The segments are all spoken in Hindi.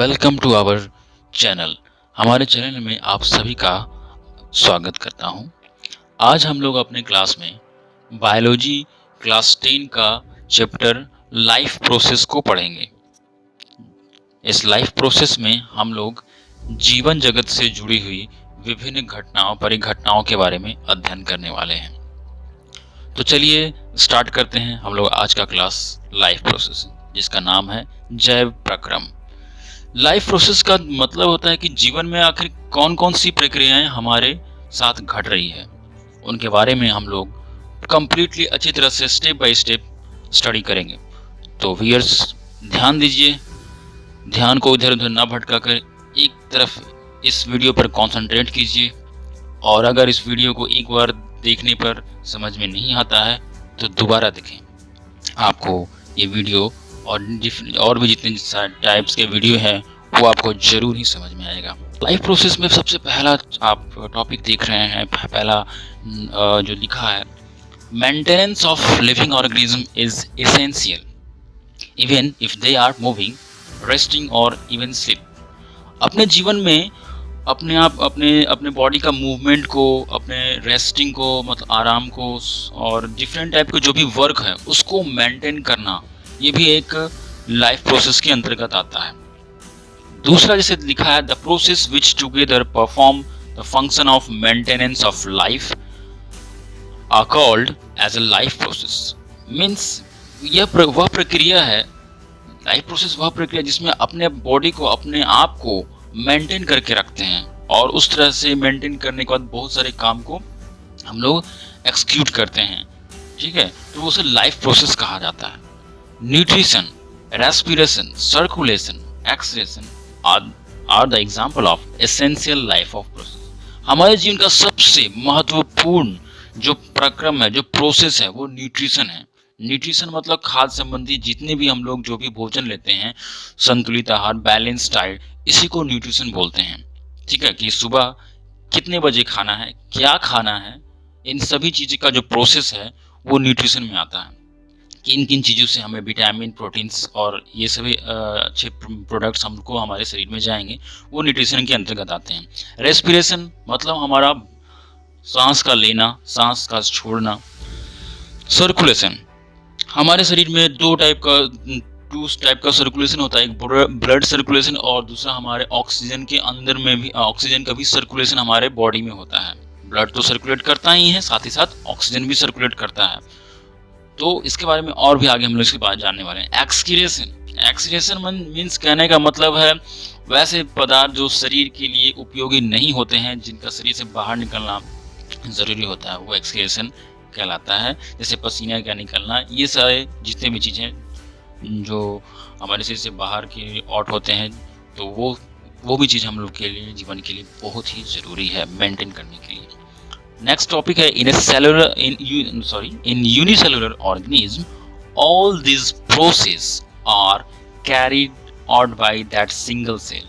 Welcome to our channel. हमारे चैनल में आप सभी का स्वागत करता हूं। आज हम लोग अपने क्लास में बायोलॉजी क्लास 10 का चैप्टर लाइफ प्रोसेस को पढ़ेंगे। इस लाइफ प्रोसेस में हम लोग जीवन जगत से जुड़ी हुई विभिन्न परिघटनाओं के बारे में अध्ययन करने वाले हैं। तो चलिए स्टार्ट करते हैं हम लोग आज का क्लास लाइफ प्रोसेस, जिसका नाम है जैव प्रक्रम। लाइफ प्रोसेस का मतलब होता है कि जीवन में आखिर कौन कौन सी प्रक्रियाएं हमारे साथ घट रही है, उनके बारे में हम लोग कंप्लीटली अच्छी तरह से स्टेप बाय स्टेप स्टडी करेंगे। तो व्यूअर्स ध्यान दीजिए, ध्यान को इधर उधर ना भटका कर एक तरफ इस वीडियो पर कंसंट्रेट कीजिए। और अगर इस वीडियो को एक बार देखने पर समझ में नहीं आता है तो दोबारा देखें, आपको ये वीडियो और भी जितने टाइप्स के वीडियो हैं वो आपको जरूर ही समझ में आएगा। लाइफ प्रोसेस में सबसे पहला आप टॉपिक देख रहे हैं, पहला जो लिखा है, maintenance of living organism is essential even if they are moving, resting और इवन स्लीप। अपने जीवन में अपने बॉडी का मूवमेंट को, अपने रेस्टिंग को मतलब आराम को, और डिफरेंट टाइप के जो भी वर्क है उसको मेंटेन करना, ये भी एक लाइफ प्रोसेस के अंतर्गत आता है। दूसरा जैसे लिखा है, the process which together perform the function of maintenance of life are called as a life process. Means वह प्रक्रिया है, लाइफ प्रोसेस वह प्रक्रिया जिसमें अपने बॉडी को, अपने आप को मेंटेन करके रखते हैं, और उस तरह से मेंटेन करने के बाद बहुत सारे काम को हम लोग एक्सक्यूट करते हैं। ठीक है, तो उसे लाइफ प्रोसेस कहा जाता है। Nutrition, respiration, circulation, excretion are the example of essential life of process. हमारे जीवन का सबसे महत्वपूर्ण जो प्रक्रम है, जो प्रोसेस है, वो न्यूट्रिशन है। न्यूट्रिशन मतलब खाद्य संबंधी जितने भी हम लोग जो भी भोजन लेते हैं, संतुलित आहार, बैलेंस डाइट, इसी को न्यूट्रिशन बोलते हैं। ठीक है, कि सुबह कितने बजे खाना है, क्या खाना है, इन सभी चीज़ों का जो प्रोसेस है वो न्यूट्रिशन में आता है। किन किन चीज़ों से हमें विटामिन, प्रोटीन्स और ये सभी अच्छे प्रोडक्ट्स हमको हमारे शरीर में जाएंगे, वो न्यूट्रिशन के अंतर्गत आते हैं। रेस्पिरेशन मतलब हमारा सांस का लेना, सांस का छोड़ना। सर्कुलेशन, हमारे शरीर में टू टाइप का सर्कुलेशन होता है, एक ब्लड सर्कुलेशन और दूसरा हमारे ऑक्सीजन के अंदर में भी, ऑक्सीजन का भी सर्कुलेशन हमारे बॉडी में होता है। ब्लड तो सर्कुलेट करता ही है, साथ ही साथ ऑक्सीजन भी सर्कुलेट करता है। तो इसके बारे में और भी आगे हम लोग इसके बारे में जानने वाले हैं। एक्सक्रीशन मीन्स कहने का मतलब है वैसे पदार्थ जो शरीर के लिए उपयोगी नहीं होते हैं, जिनका शरीर से बाहर निकलना ज़रूरी होता है, वो एक्सक्रीशन कहलाता है। जैसे पसीना का निकलना, ये सारे जितने भी चीज़ें जो हमारे शरीर से बाहर के आउट होते हैं, तो वो भी चीज़ हम लोग के लिए, जीवन के लिए बहुत ही ज़रूरी है मेंटेन करने के लिए। नेक्स्ट टॉपिक है, in unicellular organism all these process are carried out by that single cell।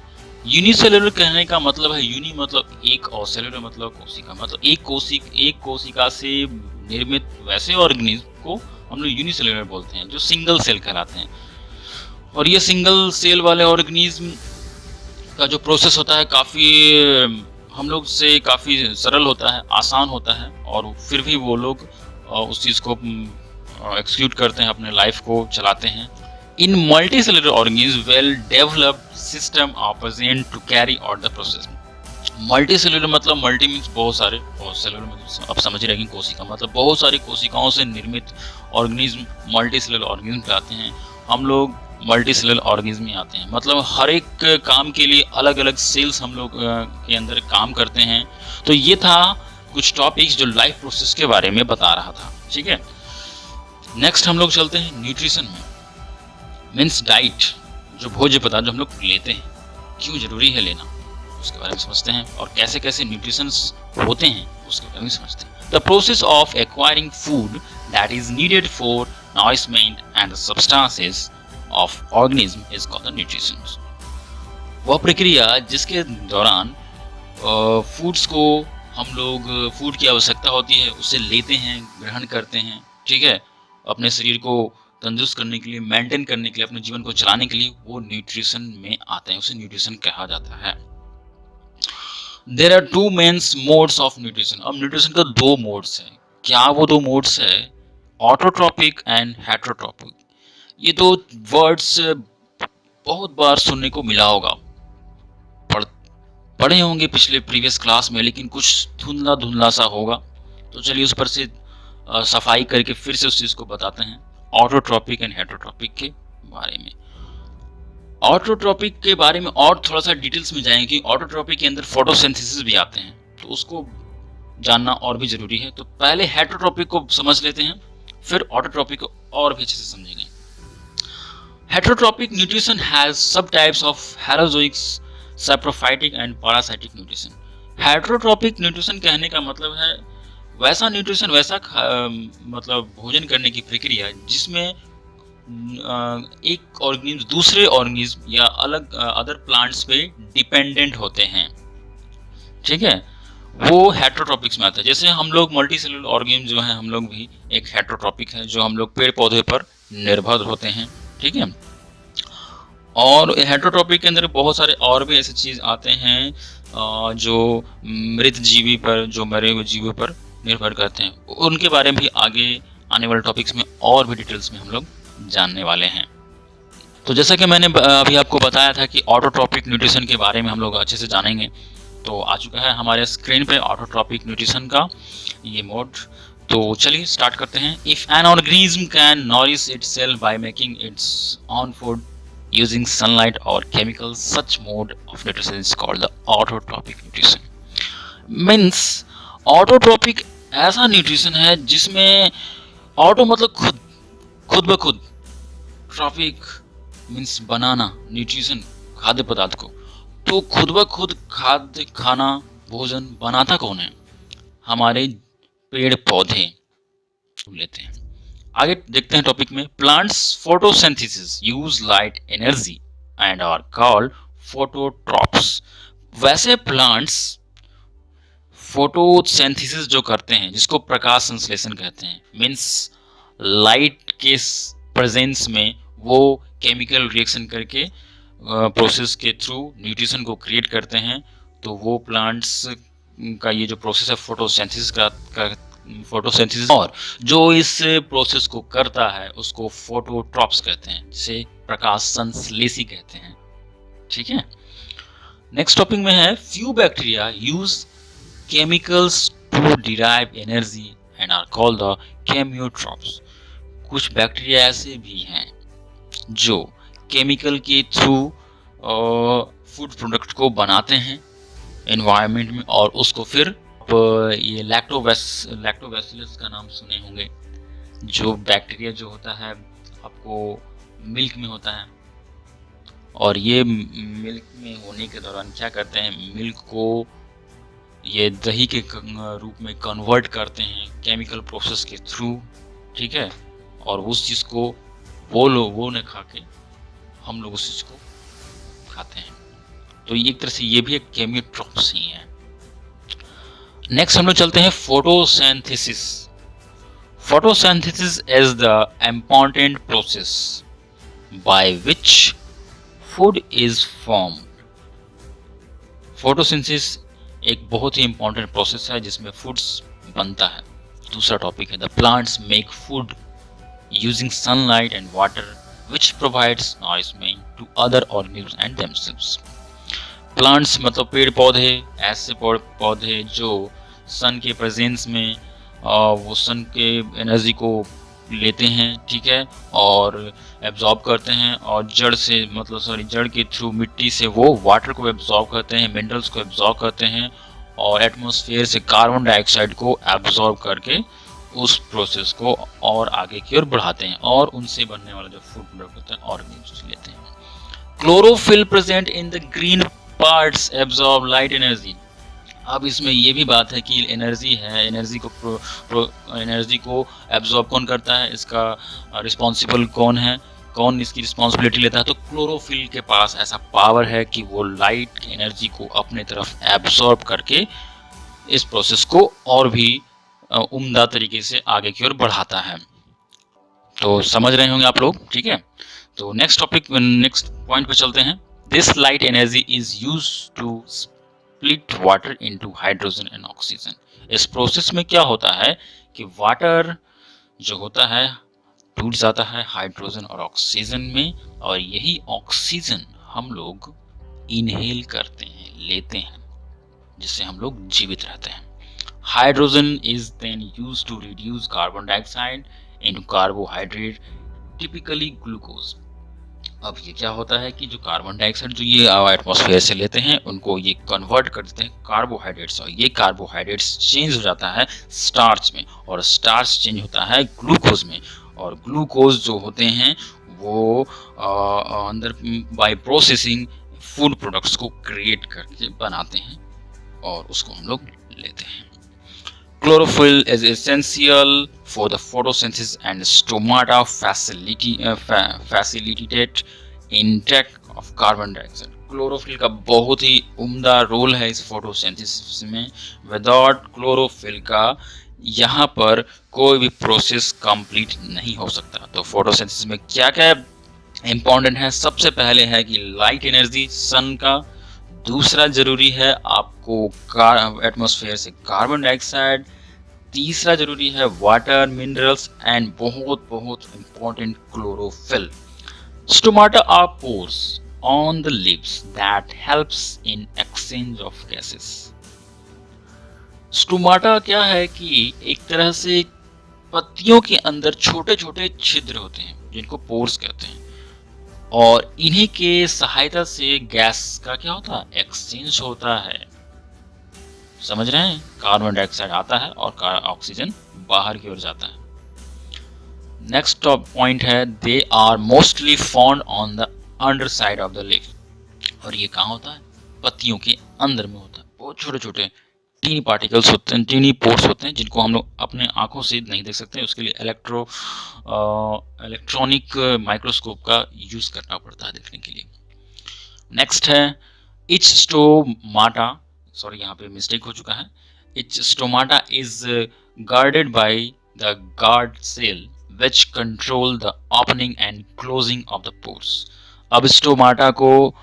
Unicellular कहने का मतलब है, यूनि मतलब एक और सेलुलर मतलब कोशिका, मतलब एक कोशिका से निर्मित वैसे ऑर्गेनिज्म को हम लोग यूनिसेलुलर बोलते हैं, जो सिंगल सेल कहलाते हैं। और ये सिंगल सेल वाले ऑर्गेनिज्म का जो प्रोसेस होता है काफ़ी हम लोग से काफ़ी सरल होता है, आसान होता है, और फिर भी वो लोग उस चीज़ को एक्सिक्यूट करते हैं, अपने लाइफ को चलाते हैं। In multi cellular organism well developed system are present to carry out the process. Multi cellular मतलब मल्टी मीन्स बहुत सारे, और सेलुलर मतलब आप समझ रहे हैं कोशिका मतलब बहुत सारी कोशिकाओं से निर्मित ऑर्गेनिज्म मल्टी सेलुलर ऑर्गेनिज्म कहलाते हैं। हम लोग मल्टी सेलुलर ऑर्गेनिज्म में आते हैं, मतलब हर एक काम के लिए अलग अलग सेल्स हम लोग के अंदर काम करते हैं। तो ये था कुछ टॉपिक्स जो लाइफ प्रोसेस के बारे में बता रहा था। ठीक है, नेक्स्ट हम लोग चलते हैं न्यूट्रिशन में। मीन्स डाइट, जो भोज्य पदार्थ जो हम लोग लेते हैं, क्यों जरूरी है लेना, उसके बारे में समझते हैं, और कैसे कैसे न्यूट्रिशंस होते हैं उसके बारे में समझते हैं। The process of acquiring food that is needed for nourishment and the substances of organism is called the nutrition. वह प्रक्रिया जिसके दौरान फूड्स को हम लोग, फूड की आवश्यकता होती है, उसे लेते हैं, ग्रहण करते हैं। ठीक है, अपने शरीर को तंदुरुस्त करने के लिए, मेंटेन करने के लिए, अपने जीवन को चलाने के लिए वो न्यूट्रिशन में आते हैं, उसे न्यूट्रिशन कहा जाता है। There are two main modes of nutrition. अब न्यूट्रिशन का दो मोड्स हैं। क्या वो दो मोड्स है? Autotrophic and heterotrophic. ये दो वर्ड्स बहुत बार सुनने को मिला होगा, पढ़े होंगे पिछले प्रीवियस क्लास में, लेकिन कुछ धुंधला धुंधला सा होगा। तो चलिए उस पर से सफाई करके फिर से उस चीज़ को बताते हैं, ऑटोट्रॉपिक एंड हेटरोट्रॉपिक के बारे में। ऑटोट्रॉपिक के बारे में और थोड़ा सा डिटेल्स में जाएंगे कि ऑटोट्रॉपिक के अंदर फोटोसिंथेसिस भी आते हैं, तो उसको जानना और भी जरूरी है। तो पहले हेटरोट्रॉपिक को समझ लेते हैं, फिर ऑटोट्रॉपिक को और भी अच्छे से समझेंगे। Heterotrophic nutrition has sub types of holozoic, saprophytic and parasitic nutrition. Heterotrophic nutrition कहने का मतलब है वैसा न्यूट्रिशन, वैसा मतलब भोजन करने की प्रक्रिया जिसमें एक ऑर्गेनिज्म दूसरे ऑर्गेनिज्म या अलग अदर प्लांट्स पे डिपेंडेंट होते हैं, ठीक है, वो हेटरोट्रॉपिक्स में आता है। जैसे हम लोग मल्टी सेलुलर ऑर्गेनिज्म जो है, हम लोग भी एक हेटरोट्रॉपिक है, जो हम लोग पेड़ पौधे पर निर्भर होते हैं, ठीक है। और हेटरोट्रॉपिक के अंदर बहुत सारे और भी ऐसे चीज़ आते हैं जो मृत जीवी पर, जो मरे हुए जीवों पर निर्भर करते हैं। उनके बारे में भी आगे आने वाले टॉपिक्स में और भी डिटेल्स में हम लोग जानने वाले हैं। तो जैसा कि मैंने अभी आपको बताया था कि ऑटोट्रॉपिक न्यूट्रिशन के बारे में हम लोग अच्छे से जानेंगे, तो आ चुका है हमारे स्क्रीन पे ऑटोट्रॉपिक न्यूट्रिशन का ये मोड। तो चलिए स्टार्ट करते हैं। If an organism can nourish itself by making it's on food using sunlight or chemicals, such mode of nutrition is called the autotrophic nutrition. Means autotrophic ऐसा न्यूट्रिशन है जिसमें ऑटो मतलब खुद ब खुद, ट्रॉपिक मीन्स बनाना, न्यूट्रिशन खाद्य पदार्थ को, तो खुद ब खुद खाद्य खाना भोजन बनाता कौन है? हमारे पेड़ पौधे लेते हैं। आगे देखते हैं टॉपिक में। Plants photosynthesis use light energy and are called phototrophs. वैसे प्लांट्स फोटोसिंथेसिस जो करते हैं, जिसको प्रकाश संश्लेषण कहते हैं, मीन्स लाइट के प्रेजेंस में वो केमिकल रिएक्शन करके प्रोसेस के थ्रू न्यूट्रिशन को क्रिएट करते हैं। तो वो प्लांट्स का ये जो प्रोसेस है फोटोसिंथेसिस का फोटोसिंथेसिस, और जो इस प्रोसेस को करता है उसको फोटोट्रॉप्स कहते हैं, जिसे प्रकाश संश्लेषी कहते हैं, ठीक है। नेक्स्ट टॉपिक में है few bacteria use chemicals to derive energy and are called the chemotrophs. कुछ बैक्टीरिया ऐसे भी हैं जो केमिकल के थ्रू फूड प्रोडक्ट को बनाते हैं एनवायरनमेंट में, और उसको फिर ये लैक्टोबैसिलस का नाम सुने होंगे, जो बैक्टीरिया जो होता है आपको मिल्क में होता है, और ये मिल्क में होने के दौरान क्या करते हैं, मिल्क को ये दही के रूप में कन्वर्ट करते हैं केमिकल प्रोसेस के थ्रू, ठीक है, और उस चीज़ को वो न खा के हम लोग उस चीज़ को खाते हैं। तो एक तरह से ये भी एक केमियोट्रॉप्स ही है। नेक्स्ट हम लोग चलते हैं photosynthesis. Photosynthesis is the important process by which food is formed. Photosynthesis एक बहुत ही इंपॉर्टेंट प्रोसेस है जिसमें फूड्स बनता है। दूसरा टॉपिक है the plants make food using sunlight and water which provides nourishment to other organisms and themselves. Plants मतलब पेड़ पौधे, ऐसे पौधे जो सन के प्रेजेंस में वो सन के एनर्जी को लेते हैं, ठीक है, और एब्जॉर्ब करते हैं, और जड़ के थ्रू मिट्टी से वो वाटर को एब्जॉर्ब करते हैं, मिनरल्स को एब्जॉर्ब करते हैं, और एटमॉस्फेयर से कार्बन डाइऑक्साइड को एब्जॉर्ब करके उस प्रोसेस को और आगे की ओर बढ़ाते हैं, और उनसे बनने वाला जो फूड प्रोडक्ट होता है ऑर्गेनिज्म लेते हैं। Chlorophyll present in the green parts absorb light energy. अब इसमें ये भी बात है कि एनर्जी है, एनर्जी को एब्जॉर्ब कौन करता है, इसका रिस्पॉन्सिबल कौन है, कौन इसकी रिस्पॉन्सिबिलिटी लेता है? तो क्लोरोफिल के पास ऐसा पावर है कि वो लाइट की एनर्जी को अपने तरफ एब्जॉर्ब करके इस प्रोसेस को और भी उम्दा तरीके से आगे की ओर बढ़ाता है, तो समझ रहे होंगे आप लोग, ठीक है। तो नेक्स्ट पॉइंट पे चलते हैं। This light energy is use to split water into hydrogen and oxygen. इस प्रोसेस में क्या होता है कि वाटर जो होता है टूट जाता है हाइड्रोजन और ऑक्सीजन में, और यही ऑक्सीजन हम लोग इनहेल करते हैं, लेते हैं, जिससे हम लोग जीवित रहते हैं। Hydrogen is then used to reduce carbon dioxide into carbohydrate, typically glucose. अब ये क्या होता है कि जो कार्बन डाइऑक्साइड जो ये एटमॉस्फेयर से लेते हैं, उनको ये कन्वर्ट कर देते हैं कार्बोहाइड्रेट्स, और ये कार्बोहाइड्रेट्स चेंज हो जाता है स्टार्च में, और स्टार्च चेंज होता है ग्लूकोज में, और ग्लूकोज जो होते हैं वो अंदर बाय प्रोसेसिंग फूड प्रोडक्ट्स को क्रिएट करके बनाते हैं, और उसको हम लोग लेते हैं। Chlorophyll is essential for the photosynthesis and stomata facilitate intake of carbon dioxide. Chlorophyll का बहुत ही उम्दा रोल है इस फोटोसिंथेसिस में। विदाउट क्लोरोफिल का यहाँ पर कोई भी प्रोसेस कंप्लीट नहीं हो सकता। तो फोटोसिंथेसिस में क्या क्या इंपॉर्टेंट है? सबसे पहले है कि लाइट एनर्जी सन का, दूसरा जरूरी है आपको एटमॉस्फेयर से कार्बन डाइऑक्साइड, तीसरा जरूरी है वाटर, मिनरल्स, एंड बहुत बहुत important chlorophyll. Stomata are pores on the lips that helps in exchange of gases. Stomata क्या है कि एक तरह से पत्तियों के अंदर छोटे छोटे छिद्र होते हैं जिनको पोर्स कहते हैं, और इन्हीं के सहायता से गैस का क्या होता है? एक्सचेंज होता है। समझ रहे हैं? कार्बन डाइऑक्साइड आता है और ऑक्सीजन बाहर की ओर जाता है। नेक्स्ट पॉइंट है, they are mostly found on the under side of the leaf. और ये कहाँ होता है? पत्तियों के अंदर में होता है। बहुत छोटे छोटे टीनी पार्टिकल्स होते हैं, टीनी पोर्स होते हैं, जिनको हम लोग अपने आंखों से नहीं देख सकते हैं। उसके लिए इलेक्ट्रॉनिक माइक्रोस्कोप का यूज करना पड़ता है देखने के लिए। नेक्स्ट है इच स्टोमाटा, सॉरी यहाँ पे मिस्टेक हो चुका है। Each stomata is guarded by the guard cell which control the opening and closing of the pores. अब स्टोमाटा को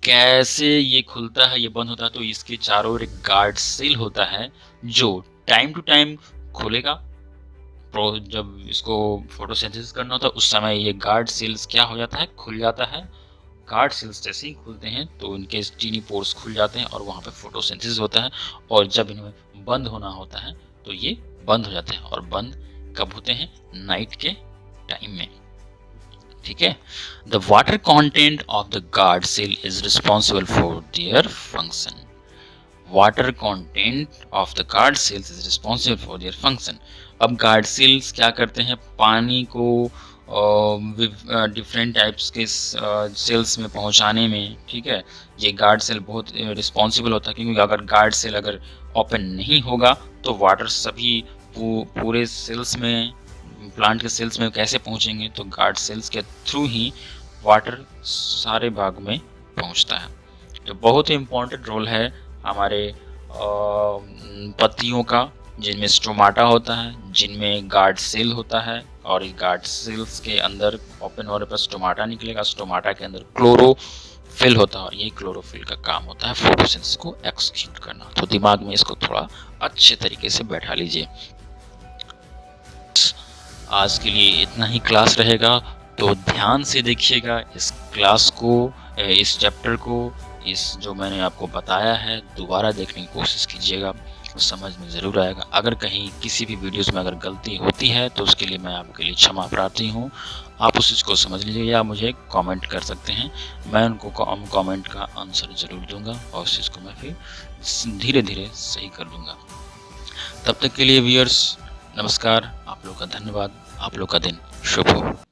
कैसे ये खुलता है, ये बंद होता है? तो इसके चारों ओर एक गार्ड सेल होता है जो टाइम टू टाइम खुलेगा। जब इसको फोटोसिंथेसिस करना होता है उस समय ये गार्ड सेल्स क्या हो जाता है? खुल जाता है। गार्ड सेल्स जैसे ही खुलते हैं तो इनके टीनी पोर्स खुल जाते हैं और वहाँ पे फोटोसिंथेसिस होता है, और जब इन्हें बंद होना होता है तो ये बंद हो जाते हैं। और बंद कब होते हैं? नाइट के टाइम में, ठीक है। The water content of the guard cell is responsible for their function. Water content of the guard cells is responsible for their function. अब गार्ड सेल्स क्या करते हैं? पानी को डिफरेंट टाइप्स के सेल्स में पहुंचाने में, ठीक है। ये गार्ड सेल बहुत रिस्पॉन्सिबल होता है, क्योंकि अगर गार्ड सेल अगर ओपन नहीं होगा तो वाटर सभी पूरे सेल्स में, प्लांट के सेल्स में कैसे पहुंचेंगे? तो गार्ड सेल्स के थ्रू ही वाटर सारे भाग में पहुंचता है। तो बहुत ही इम्पोर्टेंट रोल है हमारे पत्तियों का, जिनमें स्टोमाटा होता है, जिनमें गार्ड सेल होता है, और इस गार्ड सेल्स के अंदर ओपन होने पर स्टोमाटा निकलेगा। स्टोमाटा के अंदर क्लोरोफिल होता है, और ये क्लोरोफिल का काम होता है फोटोसिंथेसिस को एक्सक्यूट करना। तो दिमाग में इसको थोड़ा अच्छे तरीके से बैठा लीजिए। आज के लिए इतना ही क्लास रहेगा, तो ध्यान से देखिएगा इस क्लास को, इस चैप्टर को, इस जो मैंने आपको बताया है दोबारा देखने की कोशिश कीजिएगा, समझ में ज़रूर आएगा। अगर कहीं किसी भी वीडियोस में अगर गलती होती है तो उसके लिए मैं आपके लिए क्षमा प्रार्थी हूँ। आप उस चीज़ को समझ लीजिए या मुझे कमेंट कर सकते हैं, मैं उनको कमेंट का आंसर ज़रूर दूंगा, और उस चीज़ को मैं फिर धीरे धीरे सही कर दूंगा। तब तक के लिए व्यूअर्स, नमस्कार, आप लोग का धन्यवाद, आप लोग का दिन शुभ हो।